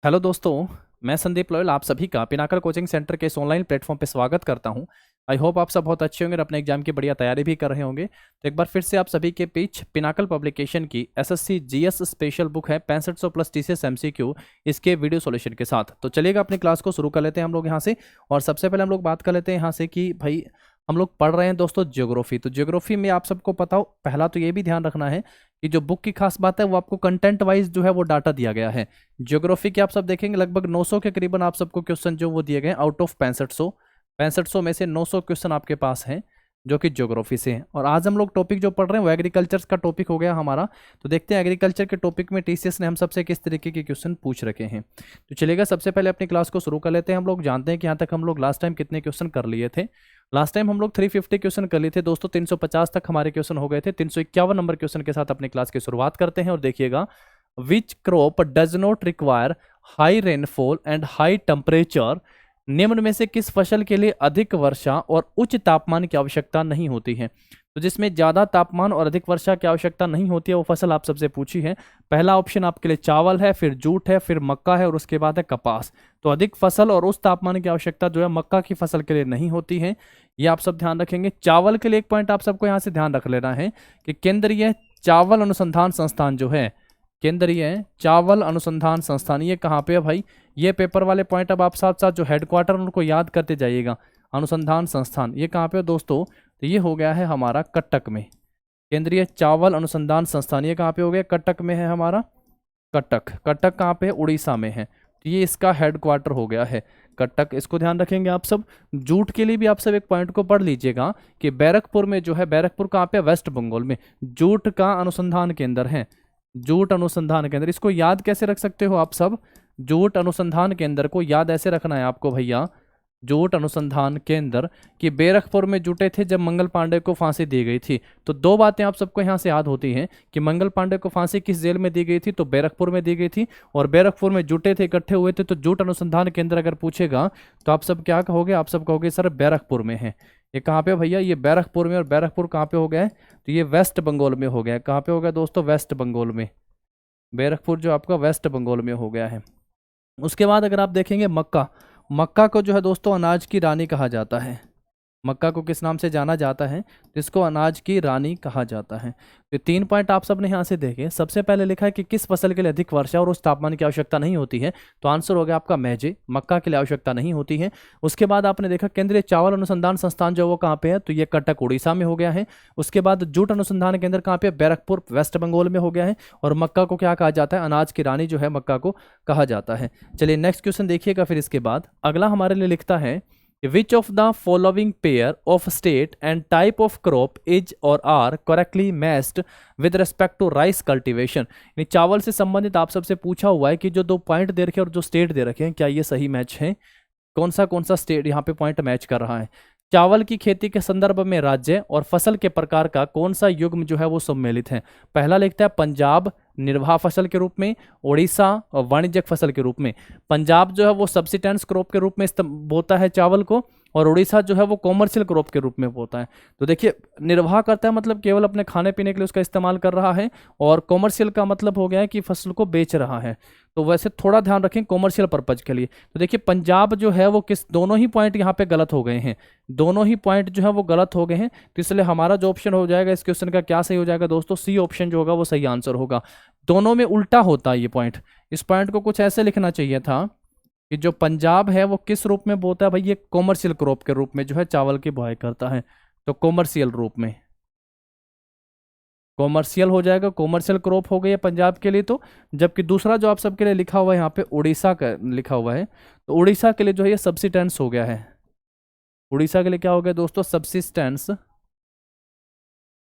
Hello दोस्तों। मैं Sandeep loyal आप सभी का पिनाकल कोचिंग सेंटर के इस ऑनलाइन प्लेटफॉर्म पे स्वागत करता हूं। आई होप आप सब बहुत अच्छे होंगे और अपने एग्जाम की बढ़िया तैयारी भी कर रहे होंगे। तो एक बार फिर से आप सभी के बीच पिनाकल पब्लिकेशन की एसएससी जीएस स्पेशल बुक है 6500 प्लस टीसीएस एमसीक्यू इसके वीडियो सॉल्यूशन के साथ। तो चलिएगा अपनी क्लास को शुरू कर लेते हैं हम लोग यहाँ से। और सबसे पहले हम लोग बात कर लेते हैं यहाँ से कि भाई हम लोग पढ़ रहे हैं दोस्तों ज्योग्राफी। तो ज्योग्राफी में आप सबको पता हो, पहला तो ये भी ध्यान रखना है कि जो बुक की खास बात है वो आपको कंटेंट वाइज जो है वो डाटा दिया गया है। ज्योग्राफी के आप सब देखेंगे लगभग 900 के करीबन आप सबको क्वेश्चन जो वो दिए गए आउट ऑफ 6500 में से 900 क्वेश्चन आपके पास हैं जो कि ज्योग्राफी से हैं। और आज हम लोग टॉपिक जो पढ़ रहे हैं वो एग्रीकल्चर का टॉपिक हो गया हमारा। तो देखते हैं एग्रीकल्चर के टॉपिक में टीसीएस ने हम सबसे किस तरीके के क्वेश्चन पूछ रखे हैं। तो चलिएगा सबसे पहले अपनी क्लास को शुरू कर लेते हैं। हम लोग जानते हैं कि यहाँ तक हम लोग लास्ट टाइम कितने क्वेश्चन कर लिए थे। लास्ट टाइम हम लोग 350 क्वेश्चन कर लिए थे दोस्तों। 350 तक हमारे क्वेश्चन हो गए थे। 351 नंबर क्वेश्चन के साथ अपनी क्लास की शुरुआत करते हैं और देखिएगा, which crop does not require high rainfall and high temperature. निम्न में से किस फसल के लिए अधिक वर्षा और उच्च तापमान की आवश्यकता नहीं होती है। तो जिसमें ज्यादा तापमान और अधिक वर्षा की आवश्यकता नहीं होती है वो फसल आप सबसे पूछी है। पहला ऑप्शन आपके लिए चावल है, फिर जूट है, फिर मक्का है और उसके बाद है कपास। तो अधिक फसल और उस तापमान की आवश्यकता जो है मक्का की फसल के लिए नहीं होती है। ये आप सब ध्यान रखेंगे। चावल के लिए एक पॉइंट आप सबको यहाँ से ध्यान रख लेना है कि केंद्रीय चावल अनुसंधान संस्थान जो है, केंद्रीय चावल अनुसंधान संस्थान, ये कहाँ पे है भाई। ये पेपर वाले पॉइंट अब आप साथ साथ जो हेडक्वार्टर उनको याद करते जाइएगा। अनुसंधान संस्थान ये कहाँ पे है दोस्तों, तो ये हो गया है हमारा कटक में। केंद्रीय चावल अनुसंधान संस्थान ये कहाँ पे हो गया, कटक में है हमारा। कटक, कटक कहाँ पे है, उड़ीसा में है। तो ये इसका हेडक्वार्टर हो गया है कटक, इसको ध्यान रखेंगे आप सब। जूट के लिए भी आप सब एक पॉइंट को पढ़ लीजिएगा कि बैरकपुर में जो है, बैरकपुर कहाँ पे, वेस्ट बंगाल में जूट का अनुसंधान केंद्र है। जूट अनुसंधान केंद्र, इसको याद कैसे रख सकते हो आप सब। जूट अनुसंधान केंद्र को याद ऐसे रखना है आपको भैया, जूट अनुसंधान केंद्र कि बैरकपुर में जुटे थे जब मंगल पांडे को फांसी दी गई थी। तो दो बातें आप सबको यहाँ से याद होती हैं कि मंगल पांडे को फांसी किस जेल में दी गई थी, तो बैरकपुर में दी गई थी। और बैरकपुर में जुटे थे, इकट्ठे हुए थे। तो जूट अनुसंधान केंद्र अगर पूछेगा तो आप सब क्या कहोगे, आप सब कहोगे सर बैरकपुर में है। ये कहाँ पे भैया, ये बैरकपुर में। और बैरकपुर कहाँ पे हो गया है, तो ये वेस्ट बंगाल में हो गया है। कहाँ पे हो गया दोस्तों, वेस्ट बंगाल में। बैरकपुर जो आपका वेस्ट बंगाल में हो गया है। उसके बाद अगर आप देखेंगे मक्का, मक्का को जो है दोस्तों अनाज की रानी कहा जाता है। मक्का को किस नाम से जाना जाता है, तो इसको अनाज की रानी कहा जाता है। तो 3 पॉइंट आप सबने यहाँ से देखे। सबसे पहले लिखा है कि किस फसल के लिए अधिक वर्षा और उस तापमान की आवश्यकता नहीं होती है, तो आंसर हो गया आपका मैजे, मक्का के लिए आवश्यकता नहीं होती है। उसके बाद आपने देखा केंद्रीय चावल अनुसंधान संस्थान जो वो कहाँ पे है, तो ये कटक उड़ीसा में हो गया है। उसके बाद जूट अनुसंधान केंद्र कहाँ पे, बैरकपुर वेस्ट बंगाल में हो गया है। और मक्का को क्या कहा जाता है, अनाज की रानी जो है मक्का को कहा जाता है। चलिए नेक्स्ट क्वेश्चन देखिएगा। फिर इसके बाद अगला हमारे लिए लिखता है, which of the following pair of state and type of crop is or are correctly matched with respect to rice cultivation। यानी चावल से संबंधित आप सबसे पूछा हुआ है कि जो 2 पॉइंट दे रखे हैं और जो स्टेट दे रखे हैं क्या ये सही मैच है। कौन सा स्टेट यहाँ पे पॉइंट मैच कर रहा है। चावल की खेती के संदर्भ में राज्य और फसल के प्रकार का कौन सा युग्म जो है वो सम्मिलित है। पहला लिखता है पंजाब निर्वाह फसल के रूप में, उड़ीसा और वाणिज्यिक फसल के रूप में। पंजाब जो है वो सब्सिस्टेंस क्रॉप के रूप में बोता है चावल को, और उड़ीसा जो है वो कॉमर्शियल क्रॉप के रूप में बोता है। तो देखिए निर्वाह करता है मतलब केवल अपने खाने पीने के लिए उसका इस्तेमाल कर रहा है, और कॉमर्शियल का मतलब हो गया है कि फसल को बेच रहा है। तो वैसे थोड़ा ध्यान रखें कॉमर्शियल पर्पज के लिए। तो देखिए पंजाब जो है वो किस, दोनों ही पॉइंट यहाँ पे गलत हो गए हैं। दोनों ही पॉइंट जो है वो गलत हो गए हैं। तो इसलिए हमारा जो ऑप्शन हो जाएगा इस क्वेश्चन का क्या सही हो जाएगा दोस्तों, सी ऑप्शन जो होगा वो सही आंसर होगा। दोनों में उल्टा होता है ये पॉइंट। इस पॉइंट को कुछ ऐसे लिखना चाहिए था कि जो पंजाब है वो किस रूप में बोता है भाई, ये कॉमर्शियल क्रॉप के रूप में जो है चावल की बुआई करता है। तो कॉमर्शियल रूप में, कॉमर्शियल हो जाएगा, कॉमर्शियल क्रॉप हो गई है पंजाब के लिए। तो जबकि दूसरा जो आप सबके लिए लिखा हुआ है यहाँ पे उड़ीसा का लिखा हुआ है, तो उड़ीसा के लिए जो है ये सब्सिस्टेंस हो गया है। उड़ीसा के लिए क्या हो गया दोस्तों, सब्सिस्टेंस,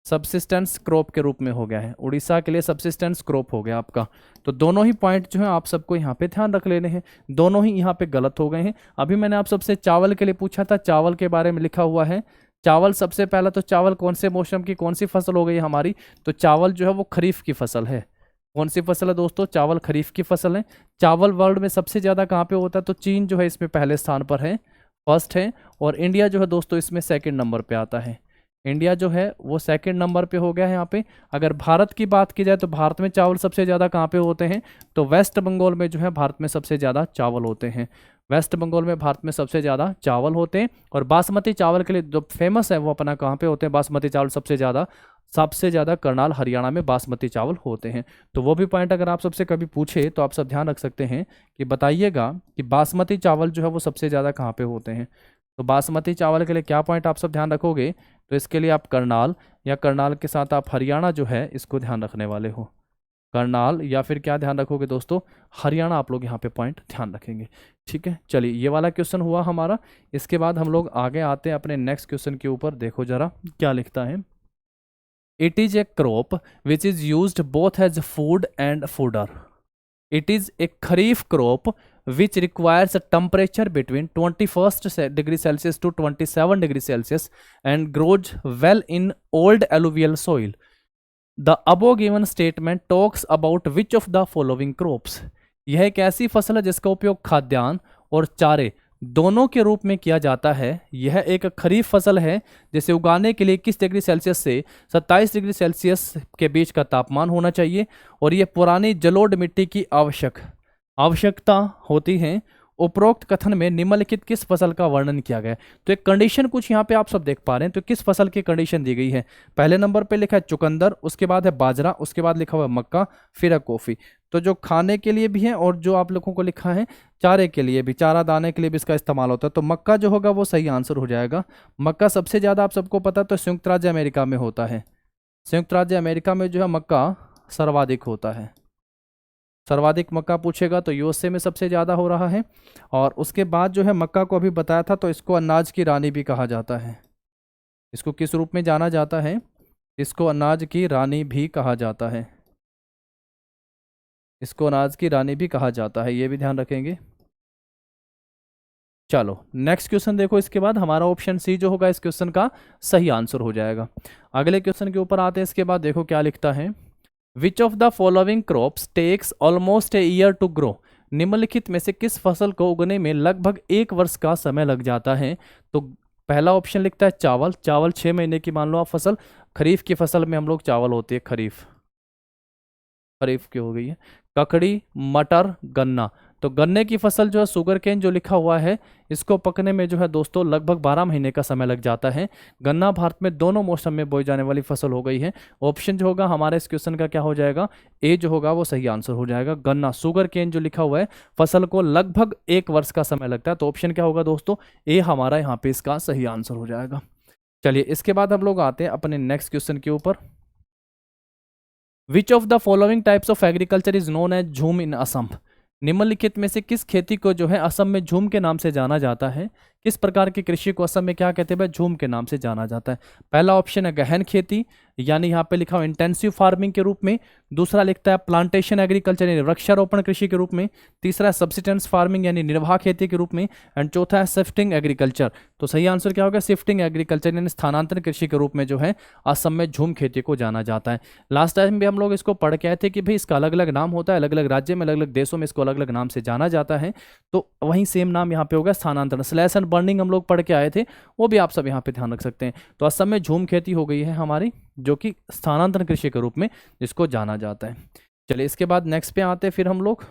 सब्सिस्टेंस क्रॉप के रूप में हो गया है। उड़ीसा के लिए सब्सिस्टेंस क्रॉप हो गया आपका। तो दोनों ही पॉइंट जो है आप सबको यहाँ पे ध्यान रख लेने हैं। दोनों ही यहाँ पे गलत हो गए हैं। अभी मैंने आप सबसे चावल के लिए पूछा था, चावल के बारे में लिखा हुआ है। चावल सबसे पहला तो चावल कौन से मौसम की कौन सी फसल हो गई हमारी, तो चावल जो है वो खरीफ की फसल है। कौन सी फसल है दोस्तों, चावल खरीफ की फसल है। चावल वर्ल्ड में सबसे ज्यादा कहाँ पे होता है, तो चीन जो है इसमें पहले स्थान पर है, फर्स्ट है। और इंडिया जो है दोस्तों इसमें सेकंड नंबर पे आता है। इंडिया जो है वो सेकंड नंबर पे हो गया है यहाँ पे। अगर भारत की बात की जाए तो भारत में चावल सबसे ज़्यादा कहाँ पे होते हैं, तो वेस्ट बंगाल में जो है भारत में सबसे ज़्यादा चावल होते हैं। वेस्ट बंगाल में भारत में सबसे ज़्यादा चावल होते हैं। और बासमती चावल के लिए जो फेमस है वो अपना कहाँ पे होते हैं, बासमती चावल सबसे ज़्यादा करनाल हरियाणा में बासमती चावल होते हैं। तो वो भी पॉइंट अगर आप सबसे कभी पूछे तो आप सब ध्यान रख सकते हैं कि बताइएगा कि बासमती चावल जो है वो सबसे ज़्यादा कहाँ पे होते हैं। तो बासमती चावल के लिए क्या पॉइंट आप सब ध्यान रखोगे, तो इसके लिए आप करनाल या करनाल के साथ आप हरियाणा जो है इसको ध्यान रखने वाले हो। करनाल या फिर क्या ध्यान रखोगे दोस्तों, हरियाणा आप लोग यहाँ पे पॉइंट ध्यान रखेंगे। ठीक है, चलिए ये वाला क्वेश्चन हुआ हमारा। इसके बाद हम लोग आगे आते हैं अपने नेक्स्ट क्वेश्चन के ऊपर। देखो जरा क्या लिखता है। It is a crop which is used both as food and fodder. It is a kharif crop which requires a temperature between 21 degree Celsius to 27 degree Celsius and grows well in old alluvial soil. The above given statement talks about which of the following crops. यह एक ऐसी फसल है जिसका उपयोग खाद्यान्न और चारे दोनों के रूप में किया जाता है। यह एक खरीफ फसल है जिसे उगाने के लिए 21 डिग्री सेल्सियस से 27 डिग्री सेल्सियस के बीच का तापमान होना चाहिए और यह पुरानी जलोढ़ मिट्टी की आवश्यकता होती है। उपरोक्त कथन में निम्नलिखित किस फसल का वर्णन किया गया है। तो एक कंडीशन कुछ यहाँ पे आप सब देख पा रहे हैं। तो किस फसल की कंडीशन दी गई है, पहले नंबर पे लिखा है चुकंदर, उसके बाद है बाजरा, उसके बाद लिखा हुआ है मक्का, फिर है कॉफी। तो जो खाने के लिए भी है और जो आप लोगों को लिखा है चारे के लिए भी, चारा दाने के लिए भी इसका इस्तेमाल होता है। तो मक्का जो होगा वो सही आंसर हो जाएगा। मक्का सबसे ज़्यादा आप सबको पता है तो संयुक्त राज्य अमेरिका में होता है। संयुक्त राज्य अमेरिका में जो है मक्का सर्वाधिक होता है। सर्वाधिक मक्का पूछेगा तो यूएसए में सबसे ज़्यादा हो रहा है। और उसके बाद जो है मक्का को अभी बताया था तो इसको अनाज की रानी भी कहा जाता है। इसको किस रूप में जाना जाता है, इसको अनाज की रानी भी कहा जाता है। इसको अनाज की रानी भी कहा जाता है, ये भी ध्यान रखेंगे। चलो नेक्स्ट क्वेश्चन देखो। इसके बाद हमारा ऑप्शन सी जो होगा इस क्वेश्चन का सही आंसर हो जाएगा। अगले क्वेश्चन के ऊपर आते हैं। इसके बाद देखो क्या लिखता है। Which of the following crops takes almost a year to grow. निम्नलिखित में से किस फसल को उगने में लगभग 1 वर्ष का समय लग जाता है। तो पहला ऑप्शन लिखता है चावल। चावल 6 महीने की मान लो आप फसल। खरीफ की फसल में हम लोग चावल होती है, खरीफ की हो गई है। ककड़ी, मटर, गन्ना। तो गन्ने की फसल जो है शुगर केन जो लिखा हुआ है इसको पकने में जो है दोस्तों लगभग 12 महीने का समय लग जाता है। गन्ना भारत में दोनों मौसम में बोई जाने वाली फसल हो गई है। ऑप्शन जो होगा हमारे इस क्वेश्चन का क्या हो जाएगा, ए जो होगा वो सही आंसर हो जाएगा। गन्ना, शुगर केन जो लिखा हुआ है फसल को लगभग 1 वर्ष का समय लगता है। तो ऑप्शन क्या होगा दोस्तों, ए हमारा यहाँ पे इसका सही आंसर हो जाएगा। चलिए इसके बाद हम लोग आते हैं अपने नेक्स्ट क्वेश्चन के ऊपर। Which of the following types of agriculture is known as jhum in Assam. निम्नलिखित में से किस खेती को जो है असम में झूम के नाम से जाना जाता है। किस प्रकार की कृषि को असम में क्या कहते हैं भाई, झूम के नाम से जाना जाता है। पहला ऑप्शन है गहन खेती, यानी यहाँ पे लिखा हुआ इंटेंसिव फार्मिंग के रूप में। दूसरा लिखता है प्लांटेशन एग्रीकल्चर यानी वृक्षारोपण कृषि के रूप में। तीसरा है सब्सिस्टेंस फार्मिंग यानी निर्वाह खेती के रूप में। एंड चौथा है शिफ्टिंग एग्रीकल्चर। तो सही आंसर क्या होगा, शिफ्टिंग एग्रीकल्चर यानी स्थानांतरण कृषि के रूप में जो है असम में झूम खेती को जाना जाता है। लास्ट टाइम भी हम लोग इसको पढ़ के आए थे कि भाई इसका अलग अलग नाम होता है, अलग अलग राज्य में अलग अलग देशों में इसको अलग अलग नाम से जाना जाता है। तो वहीं सेम नाम यहाँ पे होगा स्थानांतरण। स्लैश एंड बर्निंग हम लोग पढ़ के आए थे, वो भी आप सब यहाँ पे ध्यान रख सकते हैं। तो असम में झूम खेती हो गई है हमारी, जो कि स्थानांतरण कृषि के रूप में जिसको जाना जाता है। चलिए इसके बाद नेक्स्ट पे आते हैं फिर हम लोग।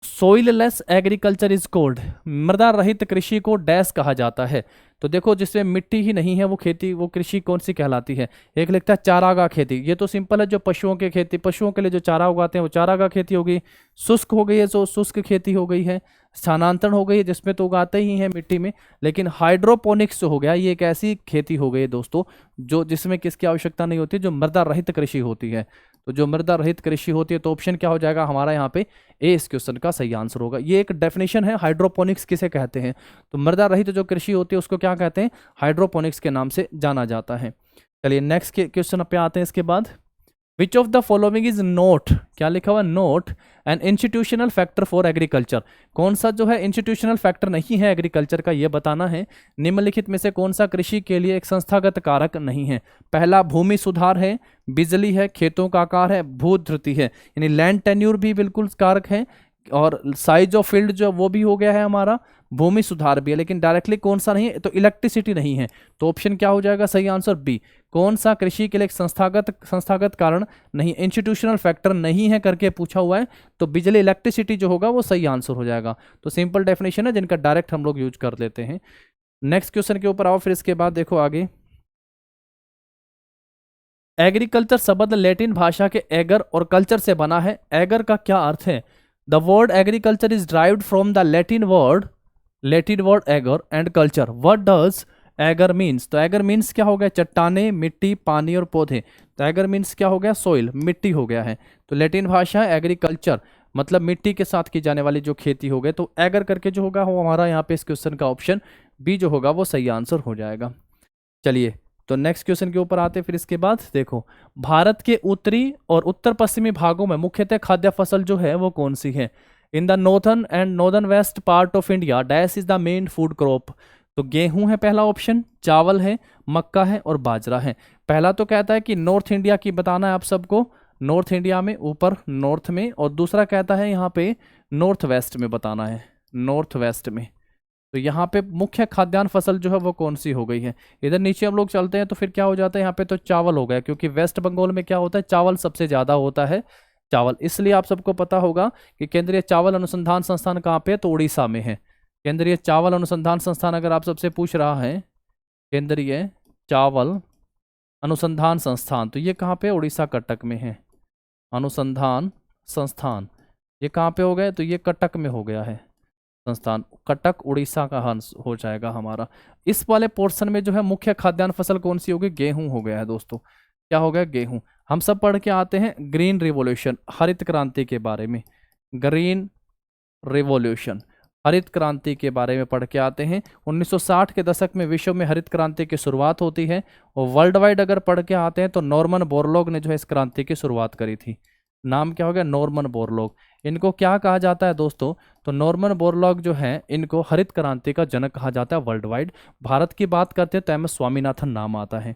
सोइललेस एग्रीकल्चर इज कॉल्ड। मृदा रहित कृषि को डैश कहा जाता है। तो देखो जिसमें मिट्टी ही नहीं है वो खेती, वो कृषि कौन सी कहलाती है। एक लिखता है चारागाह खेती, ये तो सिंपल है, जो पशुओं की खेती, पशुओं के लिए जो चारा उगाते हैं वो चारागाह खेती हो गई। शुष्क हो गई है जो शुष्क खेती हो गई है। स्थानांतरण हो गई है जिसमें तो उगाते ही हैं मिट्टी में। लेकिन हाइड्रोपोनिक्स जो हो गया ये एक ऐसी खेती हो गई है दोस्तों जो जिसमें किसकी आवश्यकता नहीं होती, जो मृदा रहित कृषि होती है। तो जो मृदा रहित कृषि होती है तो ऑप्शन क्या हो जाएगा हमारा यहाँ पे, ए इस क्वेश्चन का सही आंसर होगा। ये एक डेफिनेशन है हाइड्रोपोनिक्स किसे कहते हैं। तो मृदा रहित जो कृषि होती है उसको क्या कहते हैं, हाइड्रोपोनिक्स के नाम से जाना जाता है। चलिए नेक्स्ट क्वेश्चन पे आते हैं। इसके बाद विच of the following is note, क्या लिखा हुआ, note an institutional factor for agriculture. कौन सा जो है इंस्टीट्यूशनल फैक्टर नहीं है एग्रीकल्चर का, ये बताना है। निम्नलिखित में से कौन सा कृषि के लिए एक संस्थागत कारक नहीं है। पहला भूमि सुधार है, बिजली है, खेतों का आकार है, भूध्रुति है, यानी लैंड टेन्यूर भी बिल्कुल कारक है, और साइज ऑफ फील्ड जो वो भी हो गया है हमारा, भूमि सुधार भी है, लेकिन डायरेक्टली कौन सा नहीं है, तो इलेक्ट्रिसिटी नहीं है। तो ऑप्शन क्या हो जाएगा सही आंसर बी। कौन सा कृषि के लिए एक संस्थागत कारण नहीं, इंस्टीट्यूशनल फैक्टर नहीं है करके पूछा हुआ है, तो बिजली इलेक्ट्रिसिटी जो होगा वो सही आंसर हो जाएगा। तो सिंपल डेफिनेशन है जिनका डायरेक्ट हम लोग यूज कर लेते हैं। नेक्स्ट क्वेश्चन के ऊपर आओ, फिर इसके बाद देखो आगे। एग्रीकल्चर शब्द लैटिन भाषा के एगर और कल्चर से बना है। एगर का क्या अर्थ है? The word agriculture is derived from the Latin word ager and culture. What does ager means? तो एगर मीन्स क्या हो गया? चट्टाने, मिट्टी, पानी और पौधे। तो एगर मीन्स क्या हो गया? सोइल, मिट्टी हो गया है। तो लैटिन भाषा है एग्रीकल्चर, मतलब मिट्टी के साथ की जाने वाली जो खेती हो गई। तो एगर करके जो होगा वो हमारा यहाँ पे इस क्वेश्चन का ऑप्शन बी जो होगा वो सही आंसर हो जाएगा। चलिए तो नेक्स्ट क्वेश्चन के ऊपर आते हैं। फिर इसके बाद देखो, भारत के उत्तरी और उत्तर पश्चिमी भागों में मुख्यतः खाद्य फसल जो है वो कौन सी है? In the northern and northern west part of India dash is the main food crop. तो गेहूं है पहला ऑप्शन, चावल है, मक्का है और बाजरा है। पहला तो कहता है कि नॉर्थ इंडिया की बताना है आप सबको, नॉर्थ इंडिया में, ऊपर नॉर्थ में, और दूसरा कहता है यहाँ पे नॉर्थ वेस्ट में बताना है, नॉर्थ वेस्ट में। तो यहाँ पे मुख्य खाद्यान्न फसल जो है वो कौन सी हो गई है? इधर नीचे हम लोग चलते हैं तो फिर क्या हो जाता है यहाँ पे, तो चावल हो गया, क्योंकि वेस्ट बंगाल में क्या होता है, चावल सबसे ज़्यादा होता है, चावल। इसलिए आप सबको पता होगा कि केंद्रीय चावल अनुसंधान संस्थान कहाँ पे है, तो उड़ीसा में है। केंद्रीय चावल अनुसंधान संस्थान अगर आप सबसे पूछ रहा है, केंद्रीय चावल अनुसंधान संस्थान, तो ये कहाँ पे? उड़ीसा कटक में है। अनुसंधान संस्थान ये कहाँ पे हो गए, तो ये कटक में हो गया है संस्थान, कटक उड़ीसा का हंस हो जाएगा हमारा। इस वाले पोर्शन में जो है मुख्य खाद्यान्न फसल कौन सी होगी? गेहूं हो गया है दोस्तों। क्या हो गया? गेहूं। हम सब पढ़ के आते हैं ग्रीन रिवॉल्यूशन, हरित क्रांति के बारे में, ग्रीन रिवॉल्यूशन, हरित क्रांति के बारे में पढ़ के आते हैं। 1960 के दशक में विश्व में हरित क्रांति की शुरुआत होती है, और वर्ल्ड वाइड अगर पढ़ के आते हैं तो नॉर्मन बोरलॉग ने जो है इस क्रांति की शुरुआत करी थी। नाम क्या हो गया? Norman Borlaug. इनको क्या कहा जाता है दोस्तों? तो नॉर्मन बोरलॉग जो है इनको हरित क्रांति का जनक कहा जाता है वर्ल्ड वाइड। भारत की बात करते हैं तो एम एस स्वामीनाथन नाम आता है।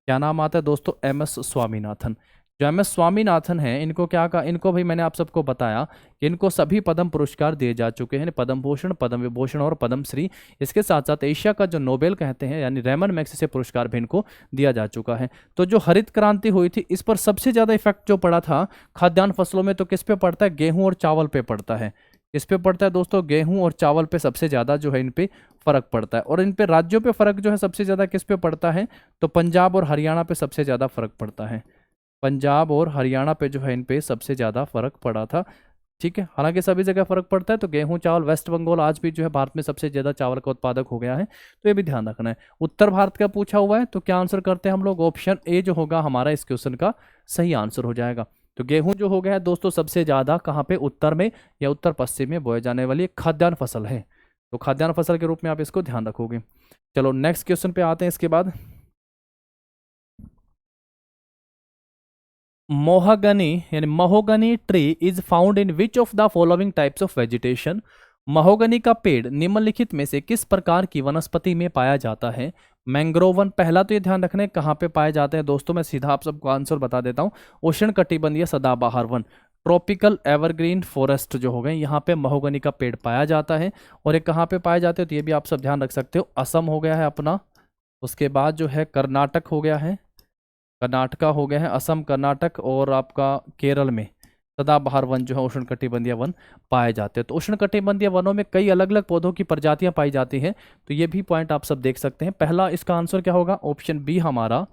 क्या नाम आता है दोस्तों? M S Swaminathan. जो एम एस स्वामीनाथन है, इनको क्या कहा? इनको भी मैंने आप सबको बताया कि इनको सभी पद्म पुरस्कार दिए जा चुके हैं, पद्म भूषण, पद्म विभूषण और पद्म श्री। इसके साथ साथ एशिया का जो नोबेल कहते हैं यानी रेमन मैग्सेसे पुरस्कार भी इनको दिया जा चुका है। तो जो हरित क्रांति हुई थी इस पर सबसे ज़्यादा इफेक्ट जो पड़ा था खाद्यान्न फसलों में, तो किस पे पड़ता है? गेहूँ और चावल पे पड़ता है। इस पे पड़ता है दोस्तों, गेहूं और चावल पे सबसे ज़्यादा जो है इन पे फर्क पड़ता है। और इन पे राज्यों पे फर्क जो है सबसे ज़्यादा किस पे पड़ता है? तो पंजाब और हरियाणा पे सबसे ज़्यादा फर्क पड़ता है। पंजाब और हरियाणा पे जो है इन पे सबसे ज़्यादा फर्क पड़ा था। ठीक है, हालांकि सभी जगह फर्क पड़ता है। तो गेहूं, चावल, वेस्ट बंगाल आज भी जो है भारत में सबसे ज़्यादा चावल का उत्पादक हो गया है, तो ये भी ध्यान रखना है। उत्तर भारत का पूछा हुआ है, तो क्या आंसर करते हैं हम लोग? ऑप्शन ए जो होगा हमारा इस क्वेश्चन का सही आंसर हो जाएगा। तो गेहूं जो हो गया है दोस्तों सबसे ज़्यादा कहाँ पे? उत्तर में या उत्तर पश्चिम में बोए जाने वाली एक खाद्यान्न फसल है। तो खाद्यान्न फसल के रूप में आप इसको ध्यान रखोगे। चलो नेक्स्ट क्वेश्चन पे आते हैं इसके बाद। मोहागनी यानी mahogany tree is found in which of the following types of vegetation. Mahogany का पेड़ निम्नलिखित में से किस प्रकार की वनस्पति में पाया जाता है? Mangrove one. पहला तो ये ध्यान रखना है कहाँ पे पाए जाते हैं दोस्तों, मैं सीधा आप सबको आंसर बता देता हूँ। उष्ण कटिबंधीय सदाबहार वन, ट्रॉपिकल एवरग्रीन फॉरेस्ट जो हो गए, यहाँ पे महोगनी का पेड़ पाया जाता है। और ये कहाँ पे पाए जाते हैं तो ये भी आप सब ध्यान रख सकते हो। असम हो गया है अपना, उसके बाद जो है कर्नाटक हो गया है, कर्नाटका हो गया है, असम, कर्नाटक और आपका केरल में सदाबहार वन जो है उष्णकटिबंधीय वन पाए जाते हैं। तो उष्णकटिबंधीय वनों में कई अलग अलग पौधों की प्रजातियां पाई जाती हैं, तो ये भी पॉइंट आप सब देख सकते हैं। पहला इसका आंसर क्या होगा? ऑप्शन बी हमारा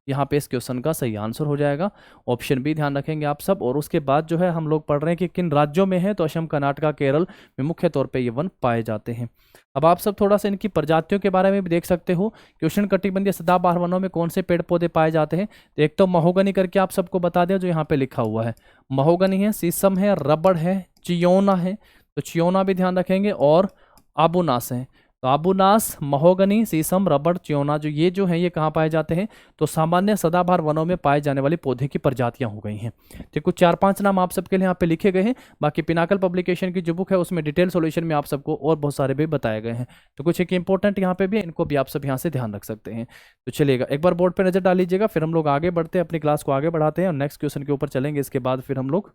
यहाँ पे इस क्वेश्चन का सही आंसर हो जाएगा। ऑप्शन बी ध्यान रखेंगे आप सब। और उसके बाद जो है हम लोग पढ़ रहे हैं कि किन राज्यों में है, तो असम, कर्नाटका, केरल में मुख्य तौर पे ये वन पाए जाते हैं। अब आप सब थोड़ा सा इनकी प्रजातियों के बारे में भी देख सकते हो कि उष्णकटिबंधीय सदाबहार वनों में कौन से पेड़ पौधे पाए जाते हैं। तो एक तो महोगनी करके आप सबको बता दें जो यहाँ पे लिखा हुआ है, महोगनी है, शीशम है, रबड़ है, चियोना है, तो चियोना भी ध्यान रखेंगे, और आबूनास है। तो आबूनास, महोगनी, शीशम, रबड़, चियोना जो है ये कहाँ पाए जाते हैं? तो सामान्य सदाबहार वनों में पाए जाने वाली पौधे की प्रजातियां हो गई हैं। तो कुछ 4-5 नाम आप सबके लिए यहाँ पे लिखे गए हैं। बाकी पिनाकल पब्लिकेशन की जो बुक है उसमें डिटेल सॉल्यूशन में आप सबको और बहुत सारे भी बताए गए हैं। तो कुछ एक इंपॉर्टेंट यहाँ पे भी, इनको भी आप सब यहाँ से ध्यान रख सकते हैं। तो चलिएगा, एक बार बोर्ड पर नजर डाल लीजिएगा, फिर हम लोग आगे बढ़ते हैं, अपनी क्लास को आगे बढ़ाते हैं और नेक्स्ट क्वेश्चन के ऊपर चलेंगे। इसके बाद फिर हम लोग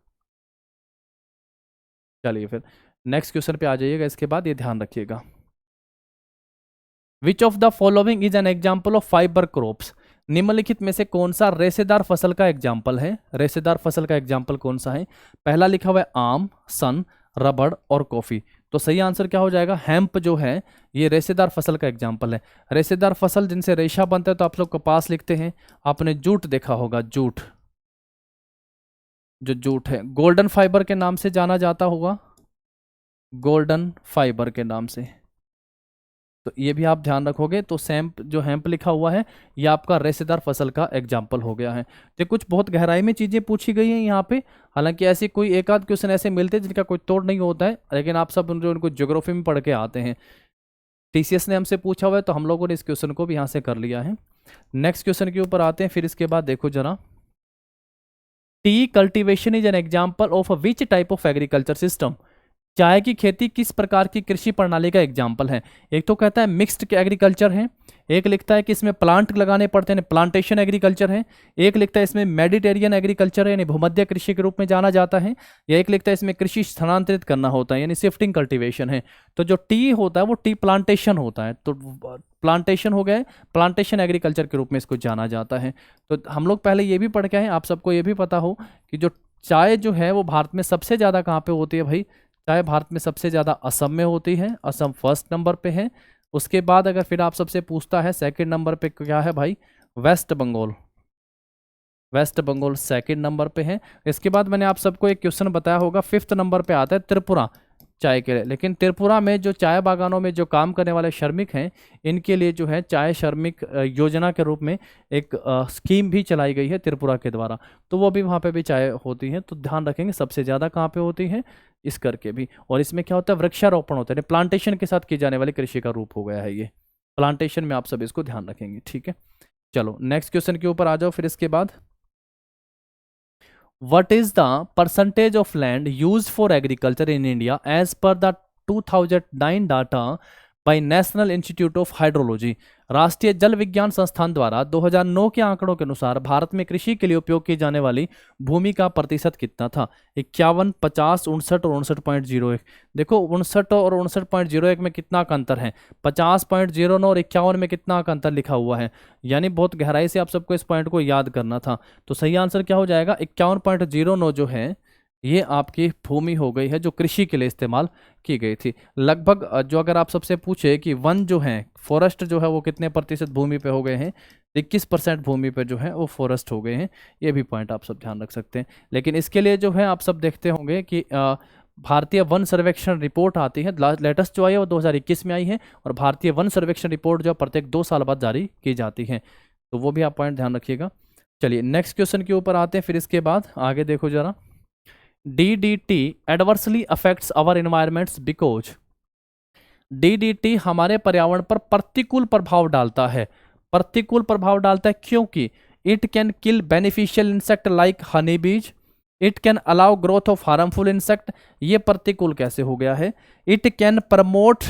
चलिए फिर नेक्स्ट क्वेश्चन पे आ जाइएगा, इसके बाद ये ध्यान रखिएगा। विच of the following is an example of fibre crops? निम्नलिखित में से कौन सा रेशेदार फसल का एग्जाम्पल है? रेशेदार फसल का एग्जाम्पल कौन सा है? पहला लिखा हुआ है आम, सन, रबड़ और कॉफी। तो सही आंसर क्या हो जाएगा? हेम्प जो है ये रेशेदार फसल का एग्जाम्पल है। रेशेदार फसल जिनसे रेशा बनता है तो आप लोग कपास लिखते हैं। आपने जूट देखा होगा, जूट, जो जूट है गोल्डन फाइबर के नाम से जाना जाता होगा, गोल्डन फाइबर के नाम से। तो ये भी आप ध्यान रखोगे। तो सैम्प जो हेम्प लिखा हुआ है ये आपका रेशेदार फसल का एग्जाम्पल हो गया है। तो कुछ बहुत गहराई में चीज़ें पूछी गई हैं यहाँ पे। हालांकि ऐसे कोई एक आध क्वेश्चन ऐसे मिलते हैं जिनका कोई तोड़ नहीं होता है, लेकिन आप सब जो उनको ज्योग्राफी में पढ़ के आते हैं, टीसीएस ने हमसे पूछा हुआ है तो हम लोगों ने इस क्वेश्चन को भी यहाँ से कर लिया है। नेक्स्ट क्वेश्चन के ऊपर आते हैं। फिर इसके बाद देखो जरा, T cultivation is an example of which type of agriculture system? चाय की खेती किस प्रकार की कृषि प्रणाली का एग्जाम्पल है? एक तो कहता है मिक्स्ड एग्रीकल्चर है, एक लिखता है कि इसमें प्लांट लगाने पड़ते हैं, प्लांटेशन एग्रीकल्चर है, एक लिखता है इसमें मेडिटेरियन एग्रीकल्चर है यानी भूमध्य कृषि के रूप में जाना जाता है, या एक लिखता है इसमें कृषि स्थानांतरित करना होता है यानी शिफ्टिंग कल्टीवेशन है। तो जो टी होता है वो टी प्लांटेशन होता है। तो प्लांटेशन हो गया, प्लांटेशन एग्रीकल्चर के रूप में इसको जाना जाता है। तो हम लोग पहले ये भी पढ़ के आए, आप सबको ये भी पता हो कि जो चाय जो है वो भारत में सबसे ज़्यादा कहाँ पे होती है भाई? चाय भारत में सबसे ज़्यादा असम में होती है, असम फर्स्ट नंबर पे है। उसके बाद अगर फिर आप सबसे पूछता है सेकंड नंबर पे क्या है भाई? वेस्ट बंगाल, वेस्ट बंगाल सेकंड नंबर पे है। इसके बाद मैंने आप सबको एक क्वेश्चन बताया होगा, फिफ्थ नंबर पे आता है त्रिपुरा चाय के लिए। लेकिन त्रिपुरा में जो चाय बागानों में जो काम करने वाले श्रमिक हैं इनके लिए जो है चाय श्रमिक योजना के रूप में एक स्कीम भी चलाई गई है त्रिपुरा के द्वारा। तो वो भी वहाँ पे भी चाय होती है। तो ध्यान रखेंगे सबसे ज़्यादा कहाँ पे होती है, इस करके भी। और इसमें क्या होता है? वृक्षारोपण होता है, प्लांटेशन के साथ की जाने वाली कृषि का रूप हो गया है ये। प्लांटेशन में आप सब इसको ध्यान रखेंगे, ठीक है। चलो नेक्स्ट क्वेश्चन के ऊपर आ जाओ। फिर इसके बाद, what is the percentage of land used for agriculture in India as per the 2009 data by National Institute of Hydrology? राष्ट्रीय जल विज्ञान संस्थान द्वारा 2009 के आंकड़ों के अनुसार भारत में कृषि के लिए उपयोग की जाने वाली भूमि का प्रतिशत कितना था? 51, 50, 59 और 59.01। देखो 59 और 59.01 में कितना का अंतर है? 50.09 और 51 में कितना का अंतर लिखा हुआ है? यानी बहुत गहराई से आप सबको इस पॉइंट को याद करना था। तो सही आंसर क्या हो जाएगा? 51.09 जो है ये आपकी भूमि हो गई है जो कृषि के लिए इस्तेमाल की गई थी। लगभग जो अगर आप सबसे पूछे कि वन जो है, फॉरेस्ट जो है वो कितने प्रतिशत भूमि पे हो गए हैं? 21% भूमि पे जो है वो फॉरेस्ट हो गए हैं। ये भी पॉइंट आप सब ध्यान रख सकते हैं। लेकिन इसके लिए जो है आप सब देखते होंगे कि भारतीय वन सर्वेक्षण रिपोर्ट आती है, लेटेस्ट जो आई है वो 2021 में आई है, और भारतीय वन सर्वेक्षण रिपोर्ट जो प्रत्येक 2 साल बाद जारी की जाती है। तो वो भी आप पॉइंट ध्यान रखिएगा। चलिए नेक्स्ट क्वेश्चन के ऊपर आते हैं। फिर इसके बाद आगे देखो जरा, DDT adversely affects our environments because DDT हमारे पर्यावरण पर प्रतिकूल प्रभाव डालता है। प्रतिकूल प्रभाव डालता है क्योंकि it can kill beneficial insect like honey bees, it can allow growth of harmful insect. ये प्रतिकूल कैसे हो गया है? It can promote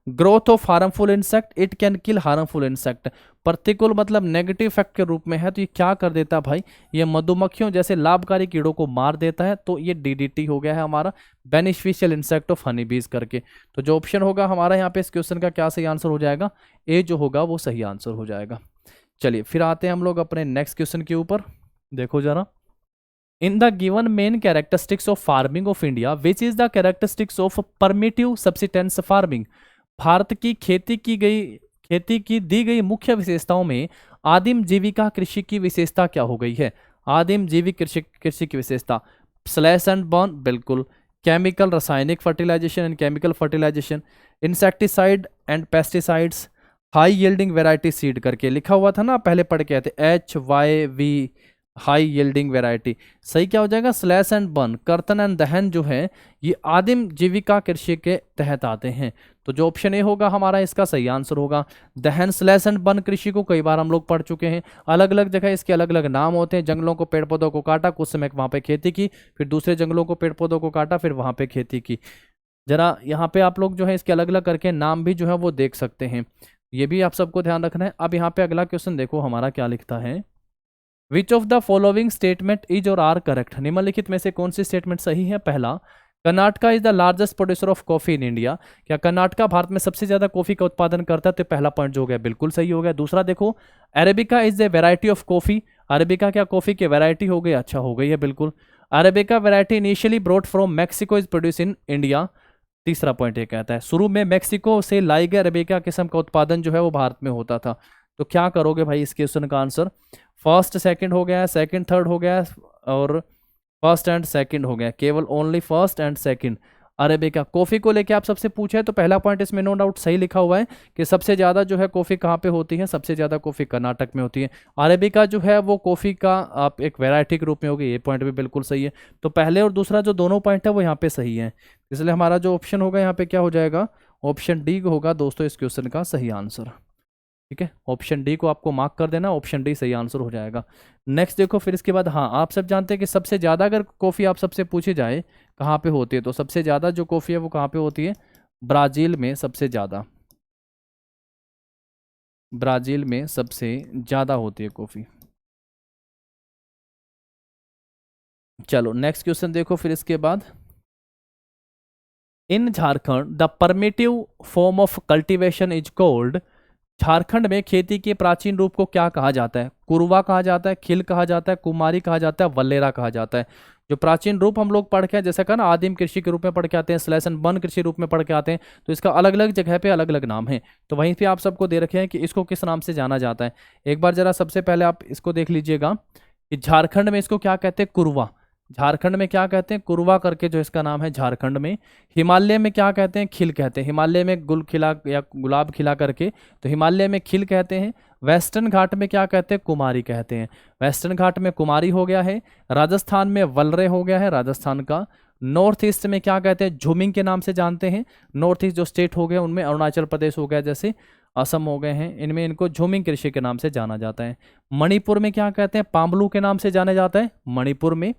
growth of harmful insect, it can kill harmful insect. प्रतिकूल मतलब नेगेटिव इफेक्ट के रूप में है। तो ये क्या कर देता है भाई? ये मधुमक्खियों जैसे लाभकारी कीड़ों को मार देता है। तो ये DDT हो गया है हमारा, बेनिफिशियल इंसेक्ट ऑफ हनी बीज करके। तो जो ऑप्शन होगा हमारा यहाँ पे इस क्वेश्चन का क्या सही आंसर हो जाएगा? ए जो होगा वो सही आंसर हो जाएगा। चलिए फिर आते हैं हम लोग अपने नेक्स्ट क्वेश्चन के ऊपर। देखो जरा, in the given main characteristics of farming of India which is the characteristics of primitive subsistence farming? Bharat की खेती की दी गई मुख्य विशेषताओं में आदिम जीविका कृषि की विशेषता क्या हो गई है? आदिम जीविक कृषि की विशेषता, स्लैश एंड बर्न, बिल्कुल। केमिकल रासायनिक fertilisation and chemical fertilisation, insecticide and pesticides, high yielding variety seed करके लिखा हुआ था ना, पहले पढ़ के आए थे, HYV हाई यील्डिंग वेराइटी। सही क्या हो जाएगा? स्लैश एंड बर्न, कर्तन एंड दहन जो है ये आदिम जीविका कृषि के तहत आते हैं। तो जो ऑप्शन ए होगा हमारा इसका सही आंसर होगा। दहन स्लैश एंड बर्न कृषि को कई बार हम लोग पढ़ चुके हैं। अलग अलग जगह इसके अलग अलग नाम होते हैं। जंगलों को पेड़ पौधों को काटा, कुछ समय वहाँ पे खेती की, फिर दूसरे जंगलों को पेड़ पौधों को काटा, फिर वहाँ पे खेती की। जरा यहाँ पे आप लोग जो है इसके अलग अलग करके नाम भी जो है वो देख सकते हैं। ये भी आप सबको ध्यान रखना है। अब यहाँ पे अगला क्वेश्चन देखो हमारा क्या लिखता है, which of the following statement is और आर करेक्ट? निम्नलिखित में से कौन सी स्टेटमेंट सही है? पहला, Karnataka is the largest producer of coffee in India. क्या कर्नाटका भारत में सबसे ज्यादा कॉफी का उत्पादन करता है? तो पहला पॉइंट जो हो गया बिल्कुल सही हो गया। दूसरा देखो, arabica is the variety of coffee. Arabica क्या कॉफी की वेराइटी हो गई? अच्छा, हो गई है बिल्कुल। Arabica variety initially brought from Mexico is produce in India. तीसरा पॉइंट ये कहता है शुरू में मैक्सिको से लाई गए अरेबिका किस्म का उत्पादन जो है वो भारत में होता था। तो क्या करोगे भाई इस क्वेश्चन का आंसर? फर्स्ट सेकंड हो गया, सेकंड थर्ड हो गया, और फर्स्ट एंड सेकंड हो गया, केवल only first and second. Arabica coffee को लेके आप सबसे पूछे तो पहला पॉइंट इसमें नो डाउट सही लिखा हुआ है कि सबसे ज़्यादा जो है कॉफ़ी कहाँ पे होती है? सबसे ज़्यादा कॉफ़ी कर्नाटक में होती है। अरेबिका जो है वो कॉफ़ी का आप एक वैरायटी के रूप में होगी, ये पॉइंट भी बिल्कुल सही है। तो पहले और दूसरा जो दोनों पॉइंट है वो यहाँ पे सही है, इसलिए हमारा जो ऑप्शन होगा यहाँ पे क्या हो जाएगा? ऑप्शन डी होगा दोस्तों इस क्वेश्चन का सही आंसर। ठीक है, ऑप्शन डी को आपको मार्क कर देना, ऑप्शन डी सही आंसर हो जाएगा। नेक्स्ट देखो फिर इसके बाद, हाँ आप सब जानते हैं कि सबसे ज़्यादा अगर कॉफ़ी आप सबसे पूछी जाए कहाँ पे होती है, तो सबसे ज़्यादा जो कॉफ़ी है वो कहाँ पे होती है? ब्राज़ील में सबसे ज़्यादा, ब्राज़ील में सबसे ज़्यादा होती है कॉफ़ी। चलो नेक्स्ट क्वेश्चन देखो फिर इसके बाद, in Jharkhand the primitive form of cultivation is called. Jharkhand में खेती के प्राचीन रूप को क्या कहा जाता है? कुरवा कहा जाता है, खिल कहा जाता है, कुमारी कहा जाता है, वल्लेरा कहा जाता है। जो प्राचीन रूप हम लोग पढ़ के, जैसे कहा ना आदिम कृषि के रूप में पढ़ के आते हैं, स्लेशन वन कृषि रूप में पढ़ के आते हैं, तो इसका अलग अलग जगह पे अलग अलग नाम है। तो वहीं पे आप सबको दे रखे हैं कि इसको किस नाम से जाना जाता है। एक बार जरा सबसे पहले आप इसको देख लीजिएगा कि झारखंड में इसको क्या कहते हैं? कुरवा। झारखंड में क्या कहते हैं? कुरवा करके जो इसका नाम है झारखंड में। हिमालय में क्या कहते हैं? खिल कहते हैं। हिमालय में गुल खिला या गुलाब खिला करके, तो हिमालय में खिल कहते हैं। वेस्टर्न घाट में क्या कहते हैं? कुमारी कहते हैं। वेस्टर्न घाट में कुमारी हो गया है। राजस्थान में वलरे हो गया है, राजस्थान का। नॉर्थ ईस्ट में क्या कहते हैं? झुमिंग के नाम से जानते हैं। नॉर्थ ईस्ट जो स्टेट हो गए उनमें अरुणाचल प्रदेश हो गया, जैसे असम हो गए हैं, इनमें इनको झुमिंग कृषि के नाम से जाना जाता है। मणिपुर में क्या कहते हैं? पामलू के नाम से जाना जाता है मणिपुर में।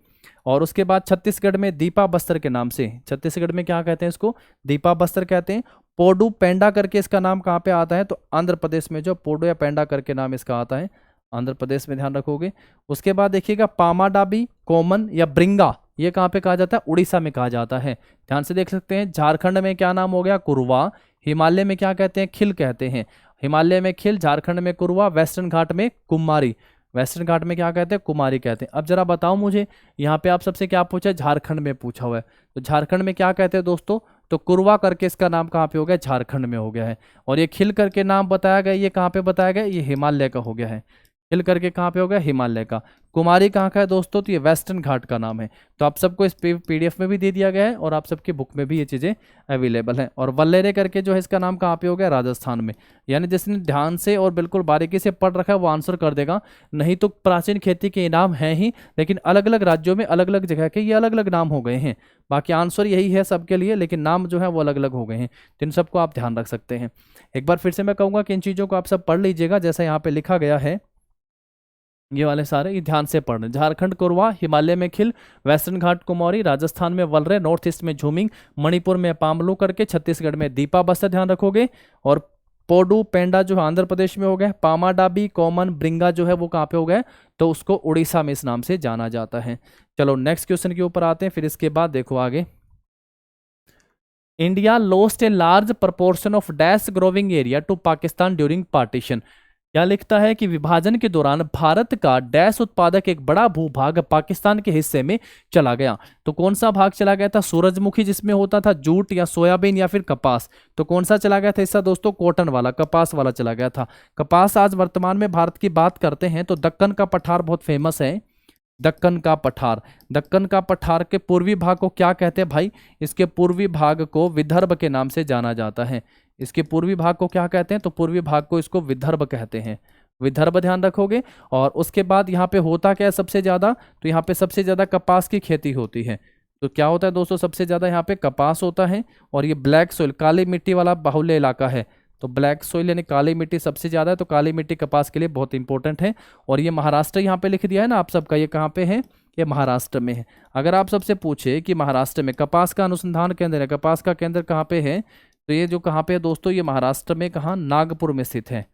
और उसके बाद छत्तीसगढ़ में दीपा बस्तर के नाम से, छत्तीसगढ़ में क्या कहते हैं इसको? दीपा बस्तर कहते हैं। पोडू पेंडा करके इसका नाम कहाँ पे आता है? तो आंध्र प्रदेश में जो पोडू या पेंडा करके नाम इसका आता है, आंध्र प्रदेश में, ध्यान रखोगे। उसके बाद देखिएगा पामाडाबी, कॉमन या ब्रिंगा, ये कहाँ पे कहा जाता है? उड़ीसा में कहा जाता है। ध्यान से देख सकते हैं, झारखंड में क्या नाम हो गया? कुरवा। हिमालय में क्या कहते हैं? खिल कहते हैं। हिमालय में खिल, झारखंड में कुरवा, वेस्टर्न घाट में कुमारी। वेस्टर्न घाट में क्या कहते हैं? कुमारी कहते हैं। अब जरा बताओ मुझे, यहाँ पे आप सबसे क्या पूछा है? झारखंड में पूछा हुआ है, तो झारखंड में क्या कहते हैं दोस्तों? तो कुरवा करके इसका नाम कहाँ पे हो गया? झारखंड में हो गया है। और ये खिल करके नाम बताया गया, ये कहाँ पे बताया गया? ये हिमालय का हो गया है। खिल करके कहाँ पे हो गया? हिमालय का। कुमारी कहाँ का है दोस्तों? तो ये वेस्टर्न घाट का नाम है। तो आप सबको इस पीडीएफ में भी दे दिया गया है और आप सबकी बुक में भी ये चीज़ें अवेलेबल हैं। और वल्लेरे करके जो है इसका नाम कहाँ पे हो गया? राजस्थान में। यानी जिसने ध्यान से और बिल्कुल बारीकी से पढ़ रखा है वो आंसर कर देगा। नहीं तो प्राचीन खेती के इनाम हैं ही, लेकिन अलग अलग राज्यों में अलग अलग जगह के ये अलग अलग नाम हो गए हैं। बाकी आंसर यही है सबके लिए, लेकिन नाम जो है वो अलग अलग हो गए हैं। तो इन सबको आप ध्यान रख सकते हैं। एक बार फिर से मैं कहूँगा कि इन चीज़ों को आप सब पढ़ लीजिएगा, जैसा यहाँ पे लिखा गया है, ये वाले सारे ये ध्यान से पढ़ना। झारखंड कुरवा, हिमालय में खिल, वेस्टर्न घाट कुमारी, राजस्थान में वलरे, नॉर्थ ईस्ट में झूमिंग, मणिपुर में पामलू करके, छत्तीसगढ़ में दीपा बस्तर, ध्यान रखोगे। और पोडू पेंडा जो है आंध्र प्रदेश में हो गया। पामाडाबी, कॉमन, ब्रिंगा जो है वो कहाँ पे हो गया? तो उसको उड़ीसा में इस नाम से जाना जाता है। चलो नेक्स्ट क्वेश्चन के ऊपर आते हैं। फिर इसके बाद देखो आगे, India lost a large proportion of dash growing area to Pakistan during partition. क्या लिखता है कि विभाजन के दौरान भारत का डैश उत्पादक एक बड़ा भूभाग पाकिस्तान के हिस्से में चला गया। तो कौन सा भाग चला गया था? सूरजमुखी जिसमें होता था जूट या सोयाबीन या फिर कपास। तो कौन सा चला गया था हिस्सा दोस्तों? कॉटन वाला, कपास वाला चला गया था। कपास आज वर्तमान में भारत की बात करते हैं तो दक्कन का पठार बहुत फेमस है। दक्कन का पठार, दक्कन का पठार के पूर्वी भाग को क्या कहते हैं भाई? इसके पूर्वी भाग को विदर्भ के नाम से जाना जाता है। इसके पूर्वी भाग को क्या कहते हैं? तो पूर्वी भाग को इसको विदर्भ कहते हैं। विदर्भ ध्यान रखोगे। और उसके बाद यहाँ पे होता क्या है सबसे ज़्यादा? तो यहाँ पे सबसे ज़्यादा कपास की खेती होती है। तो क्या होता है दोस्तों? सबसे ज़्यादा यहाँ पे कपास होता है। और ये ब्लैक सोइल, काली मिट्टी वाला बाहुल्य इलाका है। तो ब्लैक सोइल यानी काली मिट्टी सबसे ज़्यादा है, तो काली मिट्टी कपास के लिए बहुत इंपॉर्टेंट है। और ये महाराष्ट्र यहाँ पे लिख दिया है ना आप सबका, ये कहाँ पे है? ये महाराष्ट्र में है। अगर आप सबसे पूछे कि महाराष्ट्र में कपास का अनुसंधान केंद्र है, कपास का केंद्र कहाँ पे है? तो ये जो कहाँ पे है दोस्तों? ये महाराष्ट्र में कहाँ? नागपुर में स्थित है।